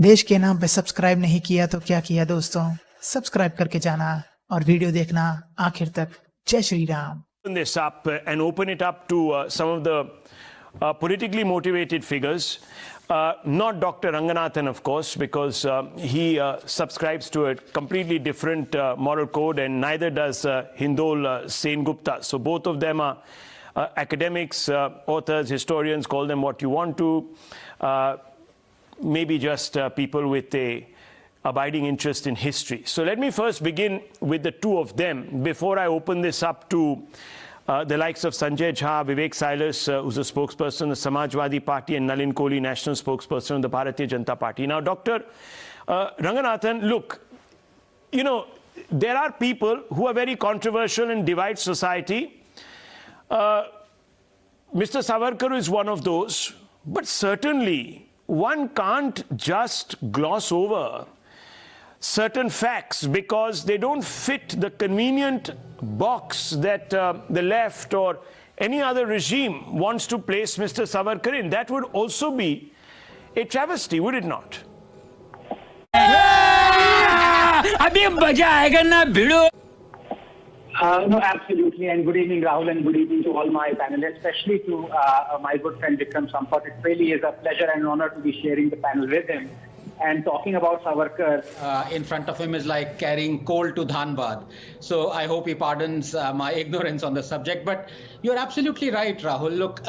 देश के नाम पे सब्सक्राइब नहीं किया तो क्या किया दोस्तों, सब्सक्राइब करके जाना और वीडियो देखना आखिर तक। जय Shri Ram. Open this up and open it up to some of the politically motivated figures. Not Dr. Ranganathan, of course, because he subscribes to a completely different moral code, and neither does Hindol Sengupta. So both of them are academics, authors, historians, call them what you want to. Maybe just people with a abiding interest in history. So let me first begin with the two of them before I open this up to the likes of Sanjay Jha, Vivek Silas, who's a spokesperson of the Samajwadi Party, and Nalin Kohli, national spokesperson of the Bharatiya Janata Party. Now, Dr. Ranganathan, look, you know, there are people who are very controversial and divide society. Mr. Savarkar is one of those, but certainly one can't just gloss over certain facts because they don't fit the convenient box that the left or any other regime wants to place Mr. Savarkar in. That would also be a travesty, would it not? No, absolutely. And good evening, Rahul, and good evening to all my panelists, especially to my good friend Vikram Sampath. It really is a pleasure and an honor to be sharing the panel with him. And talking about Savarkar in front of him is like carrying coal to Dhanbad. So I hope he pardons my ignorance on the subject. But you're absolutely right, Rahul. Look,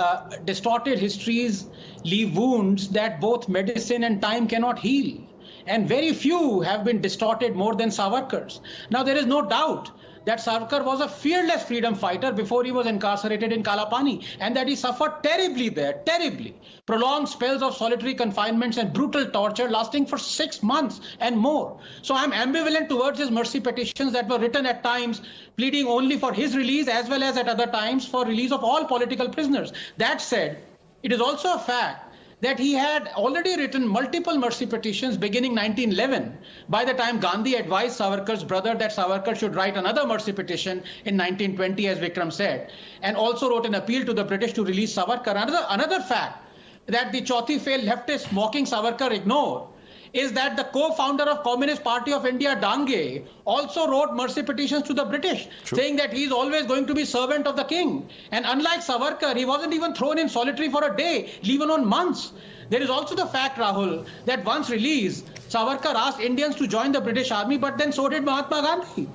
distorted histories leave wounds that both medicine and time cannot heal. And very few have been distorted more than Savarkar's. Now, there is no doubt that Savarkar was a fearless freedom fighter before he was incarcerated in Kalapani, and that he suffered terribly there, terribly. Prolonged spells of solitary confinements and brutal torture lasting for 6 months and more. So I'm ambivalent towards his mercy petitions that were written at times pleading only for his release as well as at other times for release of all political prisoners. That said, it is also a fact that he had already written multiple mercy petitions beginning 1911 by the time Gandhi advised Savarkar's brother that Savarkar should write another mercy petition in 1920, as Vikram said, and also wrote an appeal to the British to release Savarkar. Another fact that the Chauthi failed leftists mocking Savarkar ignore is that the co-founder of Communist Party of India, Dange, also wrote mercy petitions to the British, saying that he's always going to be servant of the king. And unlike Savarkar, he wasn't even thrown in solitary for a day, even on months. There is also the fact, Rahul, that once released, Savarkar asked Indians to join the British army, but then so did Mahatma Gandhi.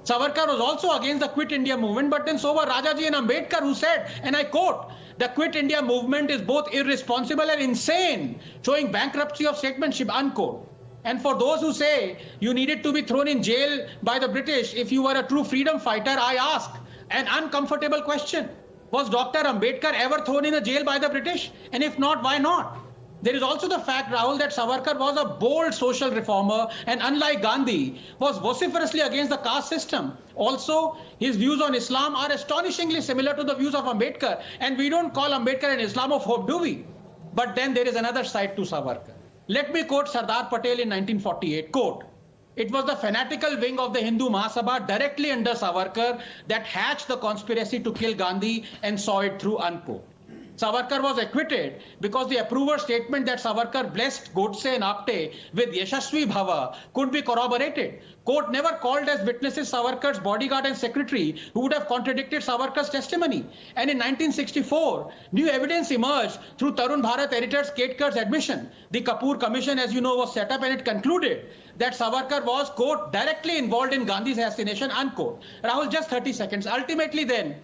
Savarkar was also against the Quit India movement, but then so were Rajaji and Ambedkar, who said, and I quote, "The Quit India movement is both irresponsible and insane, showing bankruptcy of statesmanship," unquote. And for those who say you needed to be thrown in jail by the British if you were a true freedom fighter, I ask an uncomfortable question. Was Dr. Ambedkar ever thrown in a jail by the British? And if not, why not? There is also the fact, Rahul, that Savarkar was a bold social reformer and, unlike Gandhi, was vociferously against the caste system. Also, his views on Islam are astonishingly similar to the views of Ambedkar. And we don't call Ambedkar an Islamophobe, do we? But then there is another side to Savarkar. Let me quote Sardar Patel in 1948, quote, "It was the fanatical wing of the Hindu Mahasabha directly under Savarkar that hatched the conspiracy to kill Gandhi and saw it through," unquote. Savarkar was acquitted because the approver statement that Savarkar blessed Godse and Apte with Yashasvi Bhava could be corroborated. Court never called as witnesses Savarkar's bodyguard and secretary who would have contradicted Savarkar's testimony. And in 1964, new evidence emerged through Tarun Bharat editor Ketkar's admission. The Kapoor Commission, as you know, was set up and it concluded that Savarkar was, quote, "directly involved in Gandhi's assassination," unquote. Rahul, just 30 seconds. Ultimately then,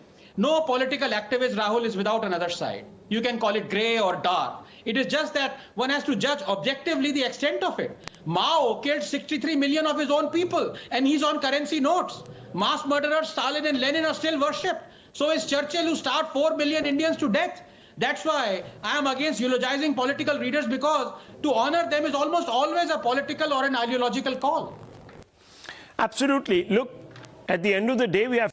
no political activist, Rahul, is without another side. You can call it grey or dark. It is just that one has to judge objectively the extent of it. Mao killed 63 million of his own people, and he's on currency notes. Mass murderers Stalin and Lenin are still worshipped. So is Churchill, who starved 4 million Indians to death. That's why I am against eulogizing political leaders, because to honor them is almost always a political or an ideological call. Absolutely. Look, at the end of the day, we have